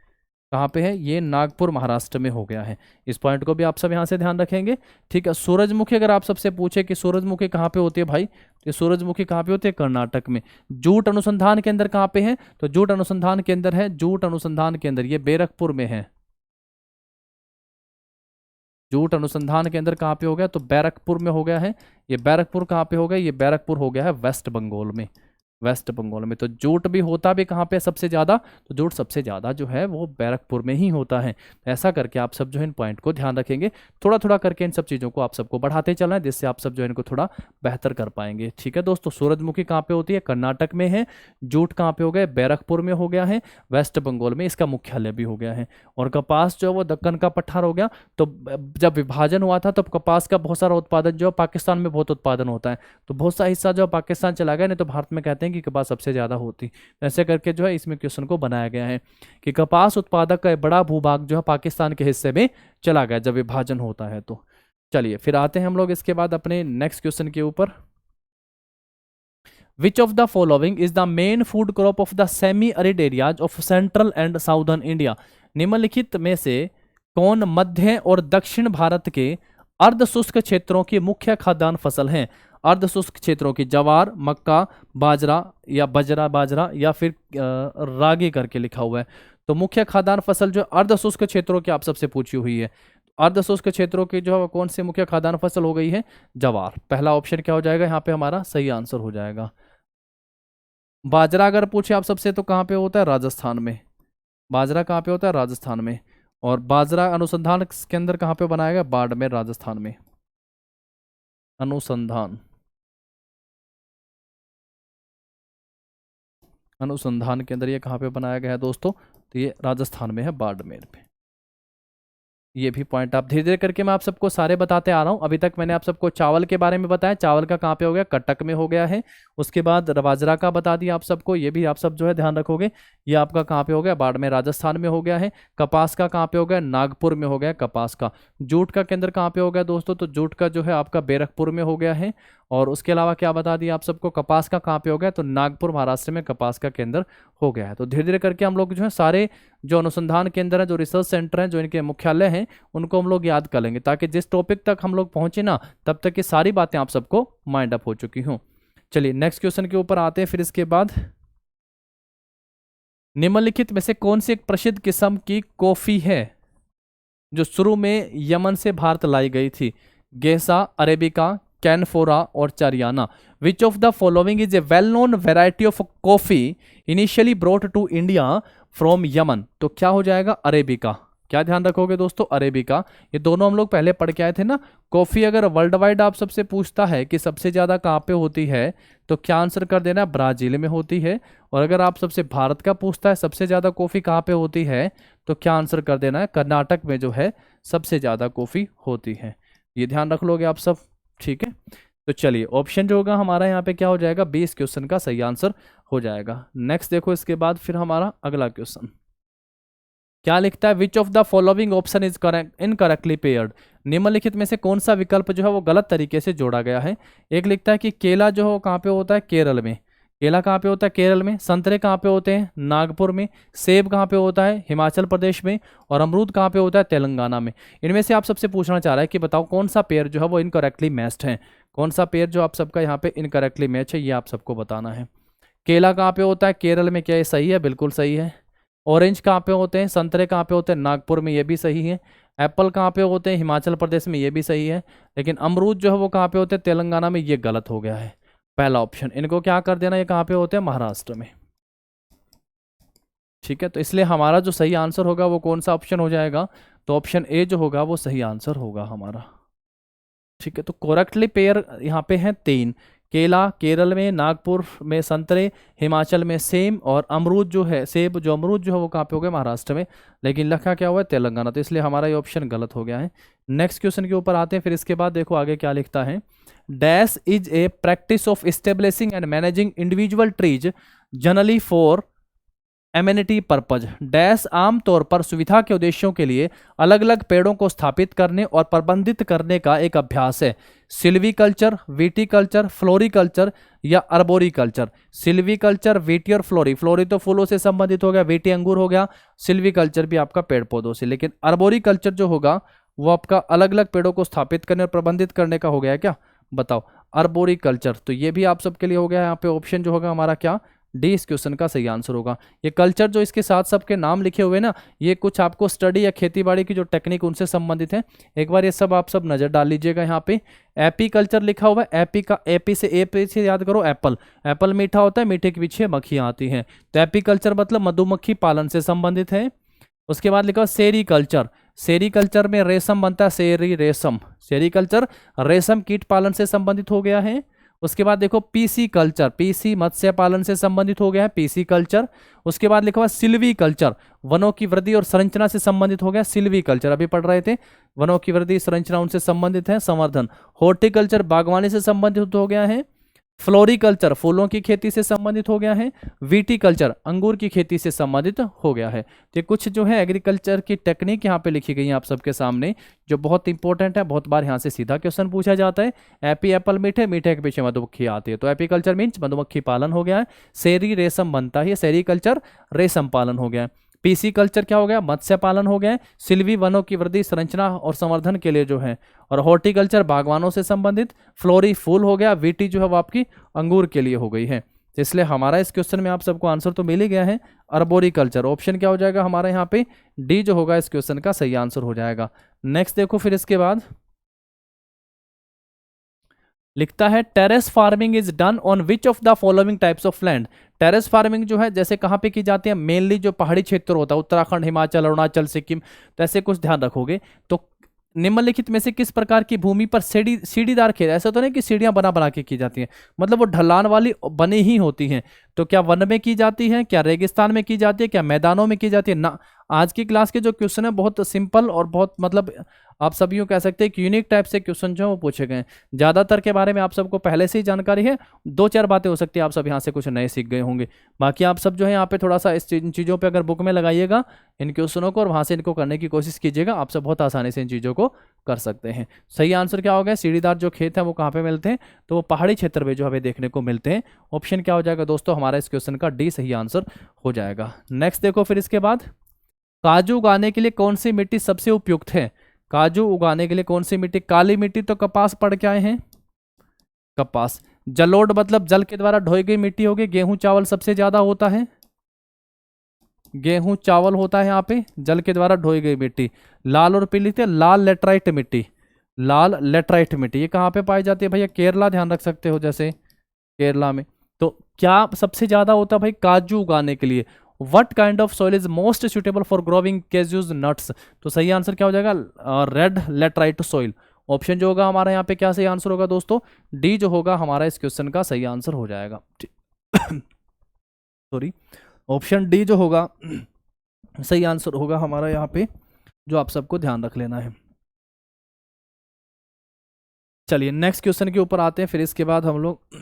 कहाँ पे है ये, नागपुर महाराष्ट्र में हो गया है। इस पॉइंट को भी आप सब यहाँ से ध्यान रखेंगे। ठीक है, सूरजमुखी अगर आप सबसे पूछे कि सूरजमुखी कहाँ पे होती है भाई, तो सूरजमुखी कहाँ पे होती है, कर्नाटक में। जूट अनुसंधान केंद्र कहाँ पे है, तो जूट अनुसंधान केंद्र है, जूट अनुसंधान केंद्र ये बैरकपुर में है। जूट अनुसंधान केंद्र कहाँ पे हो गया, तो बैरकपुर में हो गया है। ये बैरकपुर कहाँ पे हो गया, ये बैरकपुर हो गया है वेस्ट बंगाल में, वेस्ट बंगाल में। तो जूट भी होता भी कहाँ पे सबसे ज़्यादा, तो जूट सबसे ज़्यादा जो है वो बैरकपुर में ही होता है। तो ऐसा करके आप सब जो है इन पॉइंट को ध्यान रखेंगे, थोड़ा थोड़ा करके इन सब चीज़ों को आप सबको बढ़ाते चलना है, जिससे आप सब जो है इनको थोड़ा बेहतर कर पाएंगे। ठीक है दोस्तों, सूरजमुखी कहाँ पे होती है, कर्नाटक में है। जूट कहाँ पे हो गया, बैरकपुर में हो गया है, वेस्ट बंगाल में इसका मुख्यालय भी हो गया है। और कपास जो है वो दक्कन का पठार हो गया। तो जब विभाजन हुआ था, तब कपास का बहुत सारा उत्पादन जो है पाकिस्तान में बहुत उत्पादन होता है, तो बहुत सा हिस्सा जो पाकिस्तान चला गया, नहीं तो भारत में कहते हैं कि कपास सबसे ज़्यादा होती। ऐसे करके जो है इसमें क्वेश्चन को बनाया गया है कि कपास उत्पादक का एक बड़ा भूभाग जो है पाकिस्तान के हिस्से में चला गया जब विभाजन होता है। तो चलिए फिर आते हैं हम लोग इसके बाद अपने नेक्स्ट क्वेश्चन के ऊपर। Which of the following is the main food crop of the semi arid areas of central and southern India. निम्नलिखित में से कौन मध्य और दक्षिण भारत के अर्ध शुष्क क्षेत्रों की मुख्य खाद्यान्न फसल है। अर्ध शुष्क क्षेत्रों की ज्वार, मक्का, बाजरा या बाजरा या फिर रागी करके लिखा हुआ है। तो मुख्य खाद्यान्न फसल जो अर्ध शुष्क क्षेत्रों की आप सबसे पूछी हुई है, अर्ध शुष्क क्षेत्रों की जो है कौन सी मुख्य खाद्यान्न फसल हो गई है, ज्वार। पहला ऑप्शन क्या हो जाएगा यहाँ पे हमारा सही आंसर हो जाएगा। बाजरा अगर पूछे आप सबसे तो कहाँ पे होता है, राजस्थान में। बाजरा कहाँ पे होता है, राजस्थान में। और बाजरा अनुसंधान केंद्र कहाँ पे बनाया गया, बाड़मेर राजस्थान में। अनुसंधान अनुसंधान केंद्र ये कहाँ पे बनाया गया है दोस्तों, तो ये राजस्थान में है, बाड़मेर में। ये भी पॉइंट आप धीरे धीरे करके मैं आप सबको सारे बताते आ रहा हूँ। अभी तक मैंने आप सबको चावल के बारे में बताया, चावल का कहाँ पे हो गया, कटक में हो गया है। उसके बाद बाजरा का बता दिया आप सबको, ये भी आप सब जो है ध्यान रखोगे। ये आपका कहाँ पे हो गया, बाड़मेर राजस्थान में हो गया है। कपास का कहाँ पे हो गया, नागपुर में हो गया कपास का। जूट का केंद्र कहाँ पे हो गया दोस्तों, तो जूट का जो है आपका बैरकपुर में हो गया है। और उसके अलावा क्या बता दिया आप सबको, कपास का कहाँ पे हो गया, तो नागपुर महाराष्ट्र में कपास का केंद्र हो गया है। तो धीरे धीरे करके हम लोग जो है सारे जो अनुसंधान केंद्र है, जो रिसर्च सेंटर हैं, जो इनके मुख्यालय हैं, उनको हम लोग याद कर लेंगे, ताकि जिस टॉपिक तक हम लोग पहुंचे ना, तब तक ये सारी बातें आप सबको माइंड अप हो चुकी हों। चलिए नेक्स्ट क्वेश्चन के ऊपर आते हैं। फिर इसके बाद निम्नलिखित में से कौन सी एक प्रसिद्ध किस्म की कॉफी है जो शुरू में यमन से भारत लाई गई थी। गेसा, अरेबिका, कैनफोरा और चारियाना। Which of the following is a well known variety of coffee initially brought to India from Yemen. तो क्या हो जाएगा, अरेबिका। क्या ध्यान रखोगे दोस्तों, अरेबिका। ये दोनों हम लोग पहले पढ़ के आए थे ना। कॉफी अगर वर्ल्ड वाइड आप सबसे पूछता है कि सबसे ज्यादा कहाँ पे होती है, तो क्या आंसर कर देना, ब्राजील में होती है। और अगर आप सबसे भारत का पूछता है सबसे ज्यादा कॉफी कहाँ पे होती है, तो क्या आंसर कर देना है, कर्नाटक में जो है सबसे ज्यादा कॉफी होती है। ये ध्यान रख लोगे आप सब, ठीक है। तो चलिए ऑप्शन जो होगा हमारा यहाँ पे क्या हो जाएगा, 20 क्वेश्चन का सही आंसर हो जाएगा। नेक्स्ट देखो इसके बाद फिर हमारा अगला क्वेश्चन क्या लिखता है, which of the following option is correct incorrectly paired. निम्नलिखित में से कौन सा विकल्प जो है वो गलत तरीके से जोड़ा गया है। एक लिखता है कि केला जो है कहाँ पे होता है, केरल में। केला कहाँ पे होता है, केरल में। संतरे कहाँ पे होते हैं, नागपुर में। सेब कहाँ पे होता है, हिमाचल प्रदेश में। और अमरूद कहाँ पे होता है, तेलंगाना में। इनमें से आप सबसे पूछना चाह रहा है कि बताओ कौन सा पेयर जो है वो इनकरेक्टली मैच्ड है। कौन सा पेयर जो आप सबका यहाँ पे इनकरेक्टली मैच है, ये आप सबको बताना है। केला कहाँ पे होता है, केरल में। क्या ये सही है, बिल्कुल सही है। ऑरेंज कहाँ पे होते हैं, संतरे कहाँ पे होते हैं, नागपुर में। ये भी सही है। एप्पल कहाँ पे होते हैं, हिमाचल प्रदेश में। ये भी सही है। लेकिन अमरूद जो है वो कहाँ पे होते हैं, तेलंगाना में। ये गलत हो गया है पहला ऑप्शन। इनको क्या कर देना, ये कहाँ पे होते हैं, महाराष्ट्र में। ठीक है, तो इसलिए हमारा जो सही आंसर होगा वो कौन सा ऑप्शन हो जाएगा, तो ऑप्शन ए जो होगा वो सही आंसर होगा हमारा। ठीक है, तो करेक्टली पेयर यहाँ पे हैं 3। केला केरल में, नागपुर में संतरे, हिमाचल में सेम। और अमरूद जो है, सेब जो अमरूद जो है वो कहाँ पे हो गया, महाराष्ट्र में। लेकिन लिखा क्या हुआ है, तेलंगाना। तो इसलिए हमारा ये ऑप्शन गलत हो गया है। नेक्स्ट क्वेश्चन के ऊपर आते हैं। फिर इसके बाद देखो आगे क्या लिखता है, dash is a practice of establishing and managing individual trees generally for amenity purpose dash आमतौर पर सुविधा के उद्देश्यों के लिए अलग अलग पेड़ों को स्थापित करने और प्रबंधित करने का एक अभ्यास है। सिल्वीकल्चर, विटीकल्चर, फ्लोरिकल्चर या अर्बोरिकल्चर। सिल्वीकल्चर, वीटी और फ्लोरी, फ्लोरी तो फूलों से संबंधित हो गया, वीटी अंगूर हो गया, सिल्वीकल्चर भी आपका पेड़ पौधों से। लेकिन अर्बोरिकल्चर जो होगा वो आपका अलग अलग पेड़ों को स्थापित करने और प्रबंधित करने का हो गया है। क्या बताओ? अर्बोरिकल्चर। तो ये भी आप सबके लिए हो गया। यहाँ पे ऑप्शन जो होगा हमारा क्या, डी इस क्वेश्चन का सही आंसर होगा। ये कल्चर जो इसके साथ सबके नाम लिखे हुए ना, ये कुछ आपको स्टडी या खेतीबाड़ी की जो टेक्निक उनसे संबंधित है। एक बार ये सब आप सब नजर डाल लीजिएगा। यहाँ पे एपी कल्चर लिखा हुआ है। एपी का एपी से याद करो एप्पल, एप्पल मीठा होता है, मीठे के पीछे मक्खियाँ आती हैं, तो एपी कल्चर मतलब मधुमक्खी पालन से संबंधित है। उसके बाद लिखा सेरीकल्चर, सेरीकल्चर में रेशम बनता है, सेरी रेशम, सेरीकल्चर रेशम कीट पालन से संबंधित हो गया है। उसके बाद देखो पीसी कल्चर, पीसी मत्स्य पालन से संबंधित हो गया है, पीसी कल्चर। उसके बाद लिखा हुआ सिल्वी कल्चर, वनों की वृद्धि और संरचना से संबंधित हो गया, सिल्वी कल्चर अभी पढ़ रहे थे, वनों की वृद्धि संरचना उनसे संबंधित है, संवर्धन। हॉर्टिकल्चर बागवानी से संबंधित हो गया है। फ्लोरिकल्चर फूलों की खेती से संबंधित हो गया है। विटीकल्चर अंगूर की खेती से संबंधित हो गया है। तो कुछ जो है एग्रीकल्चर की टेक्निक यहाँ पे लिखी गई है आप सबके सामने, जो बहुत इंपॉर्टेंट है। बहुत बार यहाँ से सीधा क्वेश्चन पूछा जाता है। एपी एप्पल मीठे, मीठे के पीछे मधुमक्खी आती है, तो एपीकल्चर मीन्स मधुमक्खी पालन हो गया है। सेरी रेशम बनता है, सेरीकल्चर रेशम पालन हो गया है। पीसी कल्चर क्या हो गया, मत्स्य पालन हो गया। सिल्वी वनों की वृद्धि संरचना और संवर्धन के लिए जो है, और हॉर्टिकल्चर बागवानों से संबंधित। फ्लोरी फूल हो गया, वीटी जो है वो आपकी अंगूर के लिए हो गई है। इसलिए हमारा इस क्वेश्चन में आप सबको आंसर तो मिल ही गया है, अर्बोरिकल्चर। ऑप्शन क्या हो जाएगा हमारा यहाँ पे, डी जो होगा इस क्वेश्चन का सही आंसर हो जाएगा। नेक्स्ट देखो फिर इसके बाद लिखता है terrace farming is done on which of the following types of land. Terrace farming जो है जैसे कहाँ पे की जाती है, मेनली जो पहाड़ी क्षेत्र होता है, उत्तराखंड, हिमाचल, अरुणाचल, सिक्किम, तो ऐसे कुछ ध्यान रखोगे। तो निम्नलिखित में से किस प्रकार की भूमि पर सीढ़ीदार खेत, ऐसा तो नहीं कि सीढ़ियां बना बना के की जाती हैं, मतलब वो ढलान वाली बनी ही होती हैं। तो क्या वन में की जाती है, क्या रेगिस्तान में की जाती है, क्या मैदानों में की जाती है ना। आज की क्लास के जो क्वेश्चन है बहुत सिंपल और बहुत मतलब आप सभी कह सकते हैं कि यूनिक टाइप से क्वेश्चन जो है वो पूछे गए हैं। ज़्यादातर के बारे में आप सबको पहले से ही जानकारी है, दो चार बातें हो सकती है आप सब यहाँ से कुछ नए सीख गए होंगे। बाकी आप सब जो है यहाँ पे थोड़ा सा इन चीज़ों पे अगर बुक में लगाइएगा इन क्वेश्चनों को और वहाँ से इनको करने की कोशिश कीजिएगा, आप सब बहुत आसानी से इन चीज़ों को कर सकते हैं। सही आंसर क्या हो गया, सीढ़ीदार जो खेत है वो कहाँ पे मिलते हैं, तो वो पहाड़ी क्षेत्र में जो हमें देखने को मिलते हैं। ऑप्शन क्या हो जाएगा दोस्तों हमारा इस क्वेश्चन का, डी सही आंसर हो जाएगा। नेक्स्ट देखो फिर इसके बाद, काजू उगाने के लिए कौन सी मिट्टी सबसे उपयुक्त है। काजू उगाने के लिए कौन सी मिट्टी, काली मिट्टी तो कपास पढ़ के आए हैं, कपास। जलोढ़ मतलब जल के द्वारा ढोई गई मिट्टी होगी। गेहूं चावल सबसे ज्यादा होता है, गेहूं चावल होता है यहाँ पे, जल के द्वारा ढोई गई मिट्टी। लाल और पीली थे, लाल लेटराइट मिट्टी, लाल लेटराइट मिट्टी ये कहाँ पे पाई जाती है भैया, केरला, ध्यान रख सकते हो जैसे केरला में। तो क्या सबसे ज्यादा होता है भाई काजू उगाने के लिए, what kind of soil is most suitable for growing cashews nuts. तो सही आंसर क्या हो जाएगा, रेड लेटराइट सॉइल। ऑप्शन जो होगा हमारा यहाँ पे क्या सही आंसर होगा दोस्तों, डी जो होगा हमारा इस क्वेश्चन का सही आंसर हो जाएगा। सॉरी, ऑप्शन डी जो होगा सही आंसर होगा हमारा यहाँ पे, जो आप सबको ध्यान रख लेना है। चलिए नेक्स्ट क्वेश्चन के ऊपर आते हैं फिर इसके बाद हम लोग।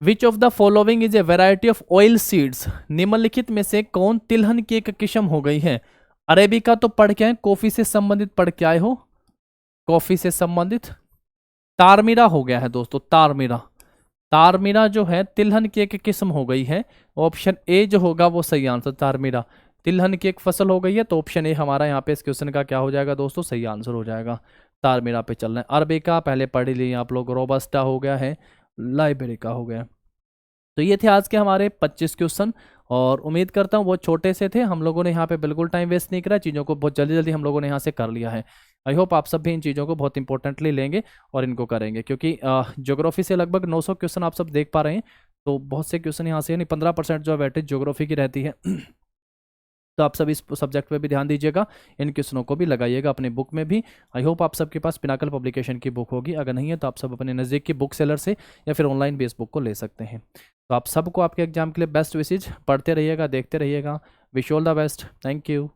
विच of the following is a variety of oil seeds. निम्नलिखित में से कौन तिलहन की एक किस्म हो गई है। अरेबिका तो पढ़ के आए, कॉफी से संबंधित पढ़ के आए हो, कॉफी से संबंधित। तारमीरा हो गया है दोस्तों, तारमीरा, तारमीरा जो है तिलहन की एक किस्म हो गई है। ऑप्शन ए जो होगा वो सही आंसर, तारमीरा तिलहन की एक फसल हो गई है, तो ऑप्शन ए हमारा यहाँ पे इस क्वेश्चन का क्या हो जाएगा दोस्तों, सही आंसर हो जाएगा। तारमीरा पे चल रहे हैं। अरबिका पहले पढ़ ही लिए आप लोग, रोबस्टा हो गया है, लाइबेरिका हो गया। तो ये थे आज के हमारे 25 क्वेश्चन, और उम्मीद करता हूँ बहुत छोटे से थे। हम लोगों ने यहाँ पे बिल्कुल टाइम वेस्ट नहीं करा, चीज़ों को बहुत जल्दी जल्दी हम लोगों ने यहाँ से कर लिया है। आई होप आप सब भी इन चीज़ों को बहुत इंपॉर्टेंटली लेंगे और इनको करेंगे, क्योंकि ज्योग्राफी से लगभग 900 क्वेश्चन आप सब देख पा रहे हैं, तो बहुत से क्वेश्चन यहाँ से, यानी 15% जो है वेटेज ज्योग्राफी की रहती है। तो आप सब इस सब्जेक्ट पे भी ध्यान दीजिएगा, इन क्वेश्चनों को भी लगाइएगा अपने बुक में भी। आई होप आप सबके पास पिनाकल पब्लिकेशन की बुक होगी, अगर नहीं है तो आप सब अपने नज़दीक की बुक सेलर से या फिर ऑनलाइन भी इस बुक को ले सकते हैं। तो आप सबको आपके एग्जाम के लिए बेस्ट विशेज, पढ़ते रहिएगा, देखते रहिएगा। Wish all the best, thank you.